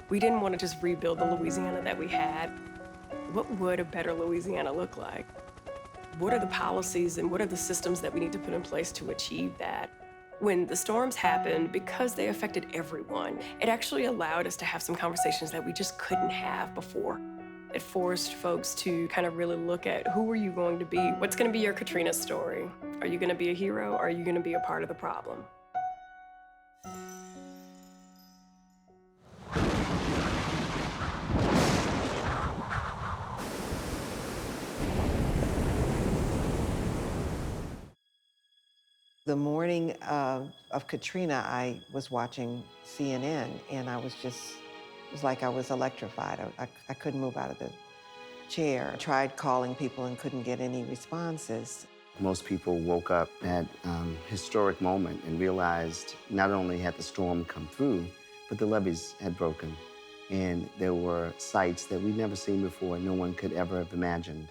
We didn't want to just rebuild the Louisiana that we had. What would a better Louisiana look like? What are the policies and what are the systems that we need to put in place to achieve that? When the storms happened, because they affected everyone, it actually allowed us to have some conversations that we just couldn't have before. It forced folks to kind of really look at who are you going to be? What's going to be your Katrina story? Are you going to be a hero or are you going to be a part of the problem? The morning of Katrina, I was watching CNN, and it was like I was electrified. I couldn't move out of the chair. I tried calling people and couldn't get any responses. Most people woke up at historic moment and realized not only had the storm come through, but the levees had broken. And there were sights that we'd never seen before, no one could ever have imagined.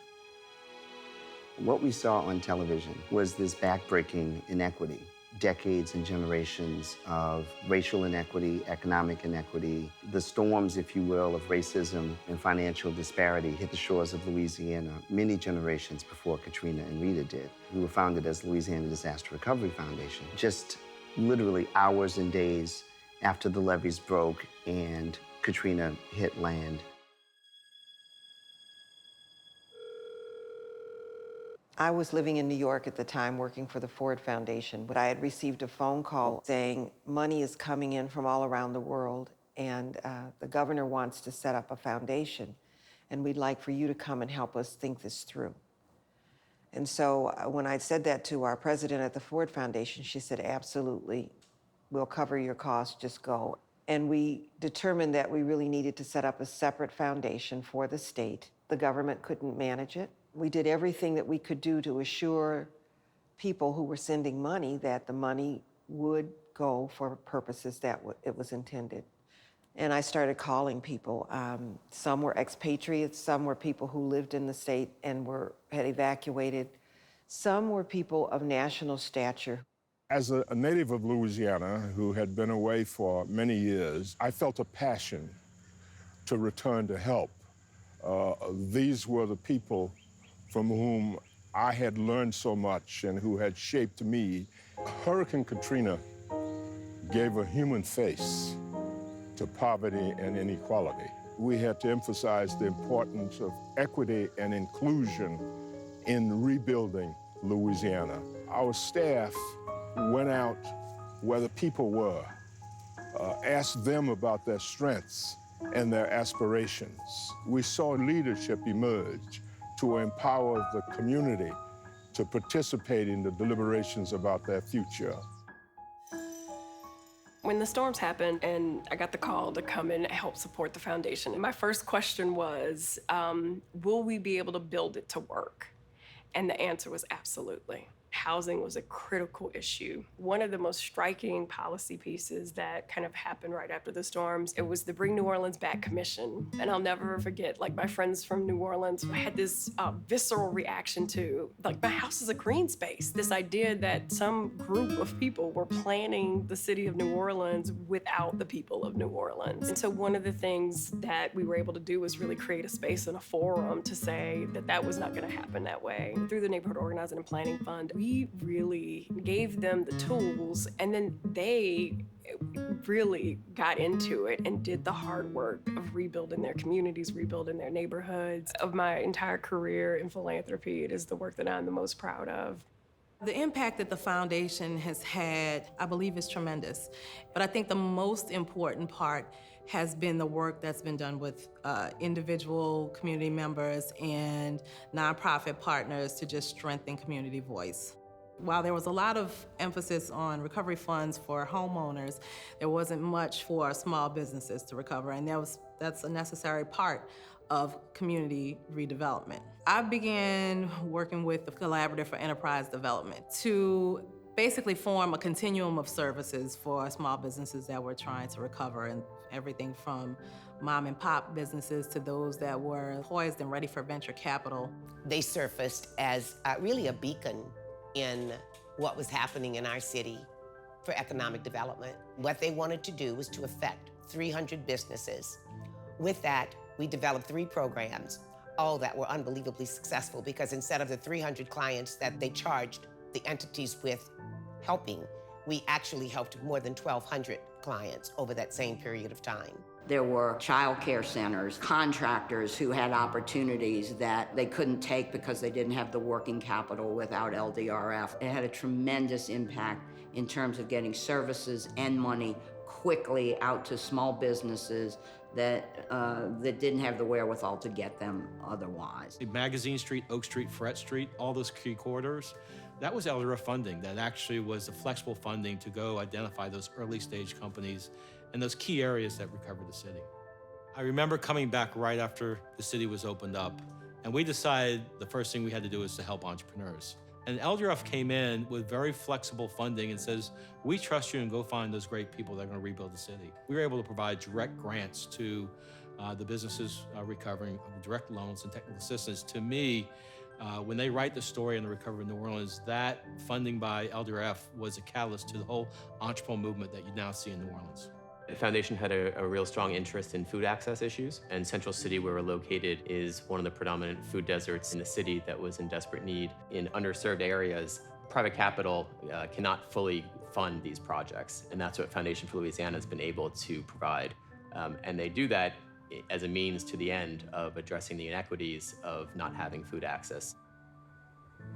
What we saw on television was this backbreaking inequity, decades and generations of racial inequity, economic inequity. The storms, if you will, of racism and financial disparity hit the shores of Louisiana many generations before Katrina and Rita did. We were founded as Louisiana Disaster Recovery Foundation. Just literally hours and days after the levees broke and Katrina hit land. I was living in New York at the time, working for the Ford Foundation, but I had received a phone call saying money is coming in from all around the world, and the governor wants to set up a foundation, and we'd like for you to come and help us think this through. And so when I said that to our president at the Ford Foundation, she said, absolutely, we'll cover your costs, just go. And we determined that we really needed to set up a separate foundation for the state. The government couldn't manage it. We did everything that we could do to assure people who were sending money that the money would go for purposes that it was intended. And I started calling people. Some were expatriates, some were people who lived in the state and had evacuated. Some were people of national stature. As a native of Louisiana who had been away for many years, I felt a passion to return to help. These were the people from whom I had learned so much and who had shaped me. Hurricane Katrina gave a human face to poverty and inequality. We had to emphasize the importance of equity and inclusion in rebuilding Louisiana. Our staff went out where the people were, asked them about their strengths and their aspirations. We saw leadership emerge to empower the community to participate in the deliberations about their future. When the storms happened and I got the call to come and help support the foundation, my first question was, will we be able to build it to work? And the answer was absolutely. Housing was a critical issue. One of the most striking policy pieces that kind of happened right after the storms, it was the Bring New Orleans Back Commission. And I'll never forget, like my friends from New Orleans had this visceral reaction to, like, my house is a green space. This idea that some group of people were planning the city of New Orleans without the people of New Orleans. And so one of the things that we were able to do was really create a space and a forum to say that that was not gonna happen that way. Through the Neighborhood Organizing and Planning Fund, we really gave them the tools, and then they really got into it and did the hard work of rebuilding their communities, rebuilding their neighborhoods. Of my entire career in philanthropy, it is the work that I'm the most proud of. The impact that the foundation has had, I believe, is tremendous. But I think the most important part has been the work that's been done with individual community members and nonprofit partners to just strengthen community voice. While there was a lot of emphasis on recovery funds for homeowners, there wasn't much for small businesses to recover, and that's a necessary part of community redevelopment. I began working with the Collaborative for Enterprise Development to basically form a continuum of services for small businesses that were trying to recover, and everything from mom and pop businesses to those that were poised and ready for venture capital. They surfaced as really a beacon in what was happening in our city. for economic development. What they wanted to do was to affect 300 businesses. With that, we developed 3 programs, all that were unbelievably successful because instead of the 300 clients that they charged the entities with helping, we actually helped more than 1,200 clients over that same period of time. There were child care centers, contractors who had opportunities that they couldn't take because they didn't have the working capital without LDRF. It had a tremendous impact in terms of getting services and money quickly out to small businesses that didn't have the wherewithal to get them otherwise. Magazine Street, Oak Street, Freret Street, all those key corridors, that was LDRF funding. That actually was the flexible funding to go identify those early stage companies and those key areas that recovered the city. I remember coming back right after the city was opened up, and we decided the first thing we had to do was to help entrepreneurs. And LDRF came in with very flexible funding and says, we trust you and go find those great people that are gonna rebuild the city. We were able to provide direct grants to the businesses recovering, direct loans and technical assistance. To me, when they write the story in the recovery of New Orleans, that funding by LDRF was a catalyst to the whole entrepreneurial movement that you now see in New Orleans. The foundation had a real strong interest in food access issues, and Central City, where we're located, is one of the predominant food deserts in the city that was in desperate need. In underserved areas, private capital cannot fully fund these projects, and that's what Foundation for Louisiana has been able to provide. And they do that as a means to the end of addressing the inequities of not having food access.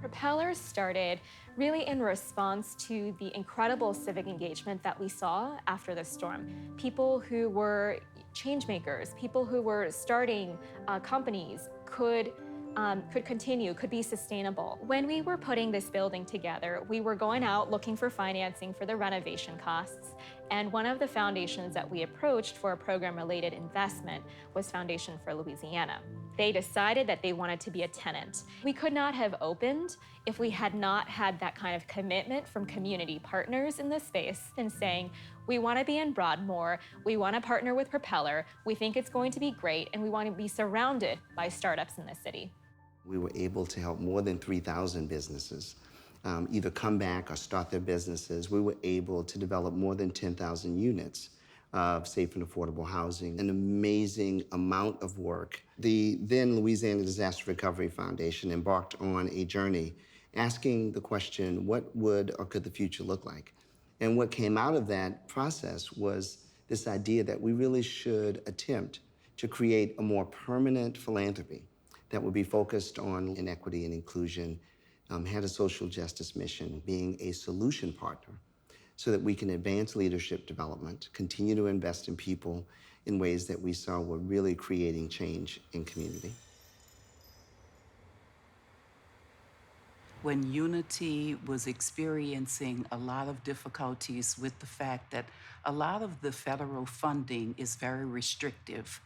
Propeller started really in response to the incredible civic engagement that we saw after the storm. People who were change makers, people who were starting companies could continue, could be sustainable. When we were putting this building together, we were going out looking for financing for the renovation costs. And one of the foundations that we approached for a program-related investment was Foundation for Louisiana. They decided that they wanted to be a tenant. We could not have opened if we had not had that kind of commitment from community partners in this space and saying, we want to be in Broadmoor, we want to partner with Propeller, we think it's going to be great, and we want to be surrounded by startups in the city. We were able to help more than 3,000 businesses either come back or start their businesses. We were able to develop more than 10,000 units of safe and affordable housing, an amazing amount of work. The then Louisiana Disaster Recovery Foundation embarked on a journey asking the question, what would or could the future look like? And what came out of that process was this idea that we really should attempt to create a more permanent philanthropy that would be focused on inequity and inclusion, had a social justice mission, being a solution partner, so that we can advance leadership development, continue to invest in people in ways that we saw were really creating change in community. When Unity was experiencing a lot of difficulties with the fact that a lot of the federal funding is very restrictive,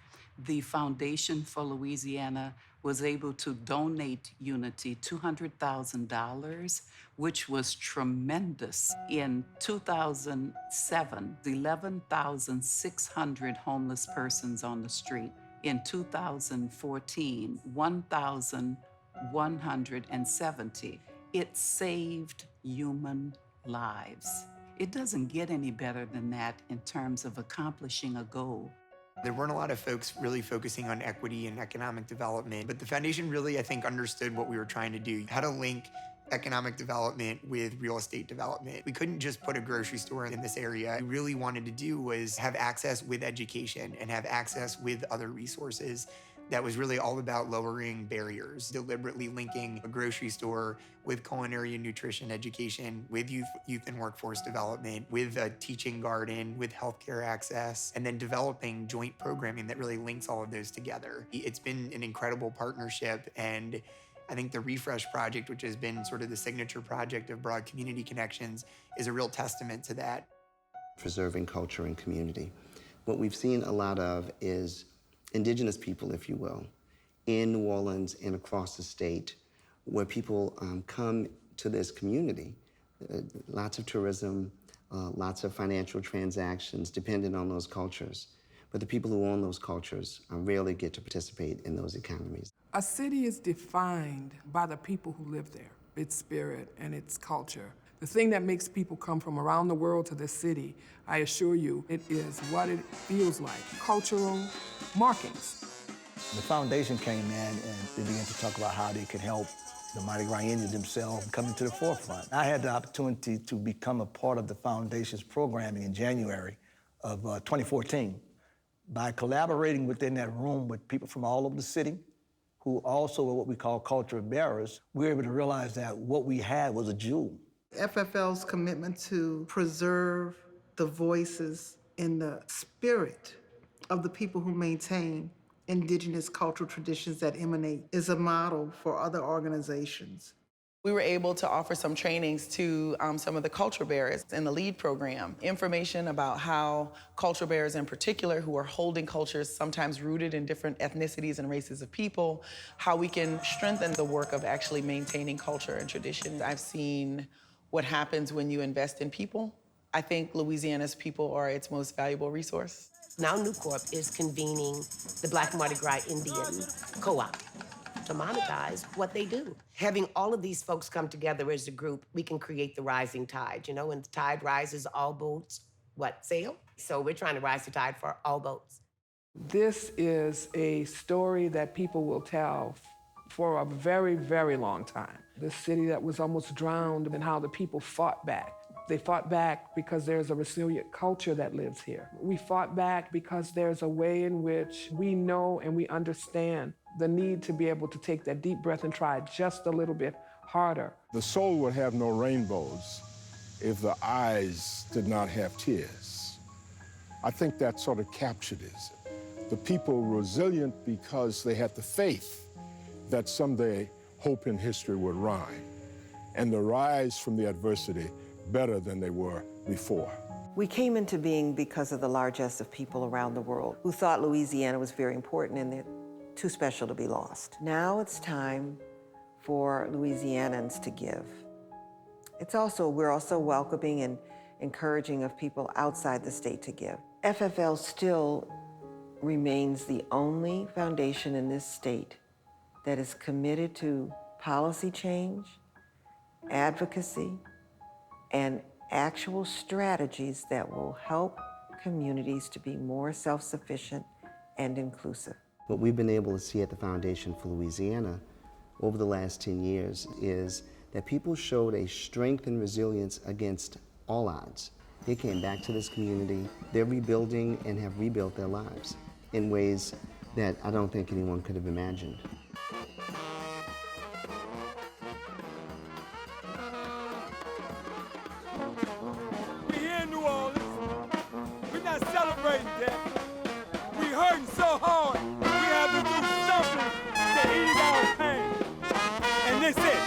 the Foundation for Louisiana was able to donate Unity $200,000, which was tremendous. In 2007, 11,600 homeless persons on the street. In 2014, 1,170. It saved human lives. It doesn't get any better than that in terms of accomplishing a goal. There weren't a lot of folks really focusing on equity and economic development, but the foundation really, I think, understood what we were trying to do, how to link economic development with real estate development. We couldn't just put a grocery store in this area. What we really wanted to do was have access with education and have access with other resources. That was really all about lowering barriers, deliberately linking a grocery store with culinary and nutrition education, with youth and workforce development, with a teaching garden, with healthcare access, and then developing joint programming that really links all of those together. It's been an incredible partnership, and I think the Refresh project, which has been sort of the signature project of Broad Community Connections, is a real testament to that. Preserving culture and community. What we've seen a lot of is indigenous people, if you will, in New Orleans and across the state, where people come to this community. Lots of tourism, lots of financial transactions dependent on those cultures. But the people who own those cultures rarely get to participate in those economies. A city is defined by the people who live there, its spirit and its culture. The thing that makes people come from around the world to this city, I assure you, it is what it feels like, cultural markings. The foundation came in and they began to talk about how they could help the Mardi Gras Indians themselves coming to the forefront. I had the opportunity to become a part of the foundation's programming in January of 2014 by collaborating within that room with people from all over the city who also were what we call culture bearers. We were able to realize that what we had was a jewel. FFL's commitment to preserve the voices and the spirit of the people who maintain indigenous cultural traditions that emanate is a model for other organizations. We were able to offer some trainings to some of the culture bearers in the LEAD program. Information about how culture bearers in particular, who are holding cultures sometimes rooted in different ethnicities and races of people, how we can strengthen the work of actually maintaining culture and tradition. I've seen what happens when you invest in people. I think Louisiana's people are its most valuable resource. Now Newcorp is convening the Black Mardi Gras Indian Co-op to monetize what they do. Having all of these folks come together as a group, we can create the rising tide. You know, when the tide rises, all boats, sail? So we're trying to rise the tide for all boats. This is a story that people will tell for a very, very long time. This city that was almost drowned and how the people fought back. They fought back because there's a resilient culture that lives here. We fought back because there's a way in which we know and we understand the need to be able to take that deep breath and try just a little bit harder. The soul would have no rainbows if the eyes did not have tears. I think that sort of captured it. The people were resilient because they had the faith that someday hope in history would rhyme and to rise from the adversity better than they were before. We came into being because of the largesse of people around the world who thought Louisiana was very important and they're too special to be lost. Now it's time for Louisianans to give. We're also welcoming and encouraging of people outside the state to give. FFL still remains the only foundation in this state that is committed to policy change, advocacy, and actual strategies that will help communities to be more self-sufficient and inclusive. What we've been able to see at the Foundation for Louisiana over the last 10 years is that people showed a strength and resilience against all odds. They came back to this community, they're rebuilding and have rebuilt their lives in ways that I don't think anyone could have imagined. We're here in New Orleans. We're not celebrating death. We're hurting so hard, we have to do something to ease our pain. And this is it.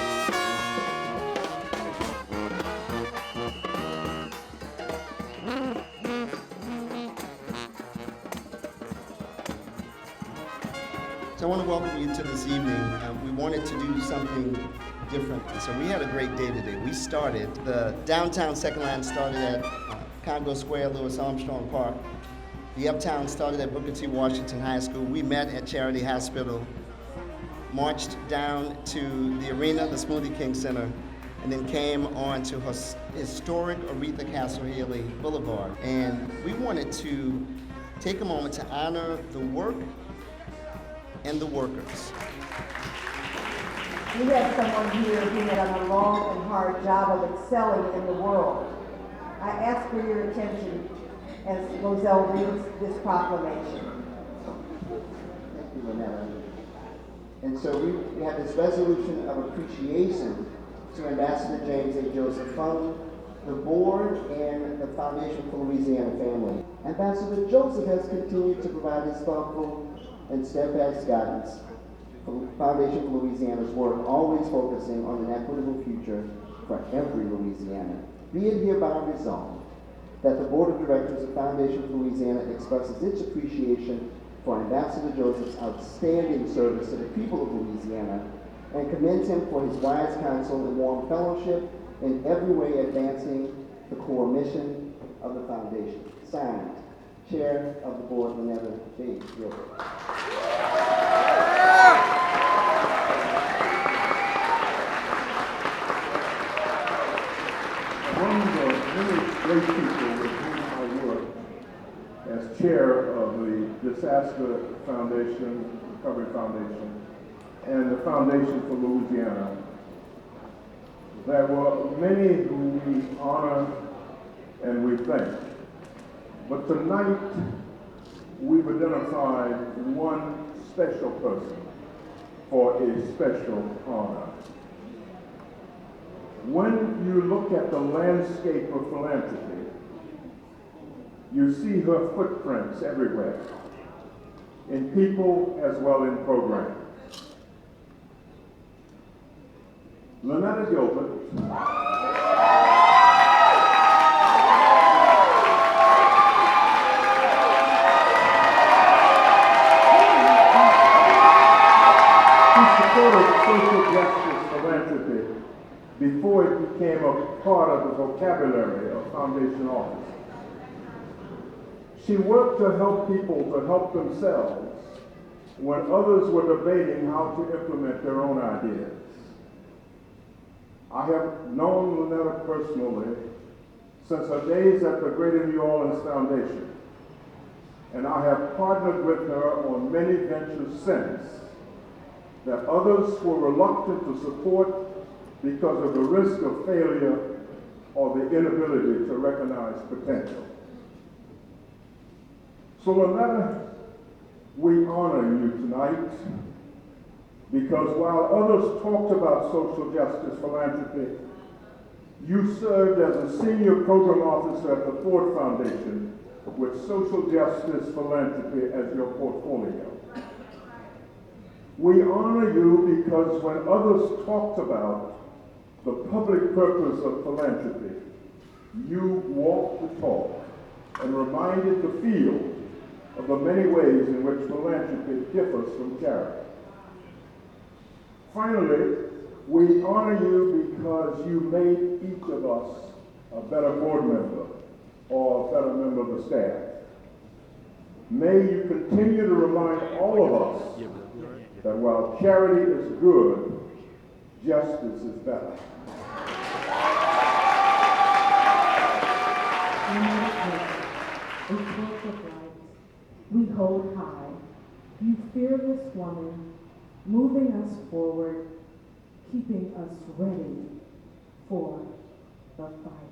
So I want to welcome you to this evening. We wanted to do something different. So we had a great day today. We started, the downtown second line started at Congo Square, Louis Armstrong Park. The uptown started at Booker T. Washington High School. We met at Charity Hospital, marched down to the arena, the Smoothie King Center, and then came on to historic Aretha Castle Haley Boulevard. And we wanted to take a moment to honor the work and the workers. We have someone here who had done a long and hard job of excelling in the world. I ask for your attention as Moselle reads this proclamation. Thank you, Lynetta. And so we have this resolution of appreciation to Ambassador James A. Joseph from the board and the Foundation for Louisiana family. Ambassador Joseph has continued to provide his thoughtful and steadfast guidance for Foundation for Louisiana's work, always focusing on an equitable future for every Louisiana. Be it hereby resolved that the Board of Directors of Foundation for Louisiana expresses its appreciation for Ambassador Joseph's outstanding service to the people of Louisiana and commends him for his wise counsel and warm fellowship in every way advancing the core mission of the Foundation. Signed, Chair of the Board, Lynetta B. Gilbert. great people with whom I work as chair of the Disaster Recovery Foundation, and the Foundation for Louisiana. There were many who we honor and we thank. But tonight, we've identified one special person for a special honor. When you look at the landscape of philanthropy, you see her footprints everywhere, in people as well in programs. Lynetta Gilbert supported social justice philanthropy before it became a part of the vocabulary of Foundation office. She worked to help people to help themselves when others were debating how to implement their own ideas. I have known Lynetta personally since her days at the Greater New Orleans Foundation, and I have partnered with her on many ventures since that others were reluctant to support because of the risk of failure or the inability to recognize potential. So Lynetta, we honor you tonight because while others talked about social justice philanthropy, you served as a senior program officer at the Ford Foundation with social justice philanthropy as your portfolio. We honor you because when others talked about the public purpose of philanthropy, you walked the talk and reminded the field of the many ways in which philanthropy differs from charity. Finally, we honor you because you made each of us a better board member or a better member of the staff. May you continue to remind all of us that while charity is good, justice is better. We hold high, you fearless woman, moving us forward, keeping us ready for the fight.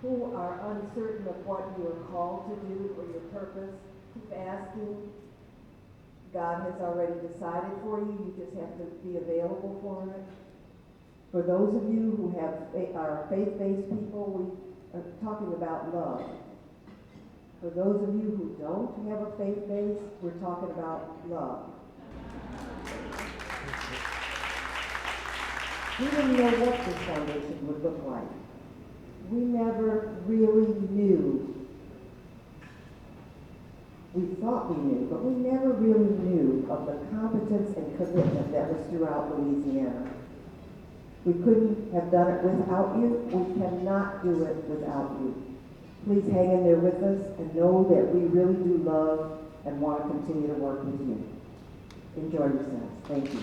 Who are uncertain of what you are called to do or your purpose, keep asking. God has already decided for you. You just have to be available for it. For those of you who are faith-based people, we are talking about love. For those of you who don't have a faith base, we're talking about love. We didn't know what this foundation would look like. We never really knew. We thought we knew, but we never really knew of the competence and commitment that was throughout Louisiana. We couldn't have done it without you. We cannot do it without you. Please hang in there with us and know that we really do love and want to continue to work with you. Enjoy yourselves. Thank you.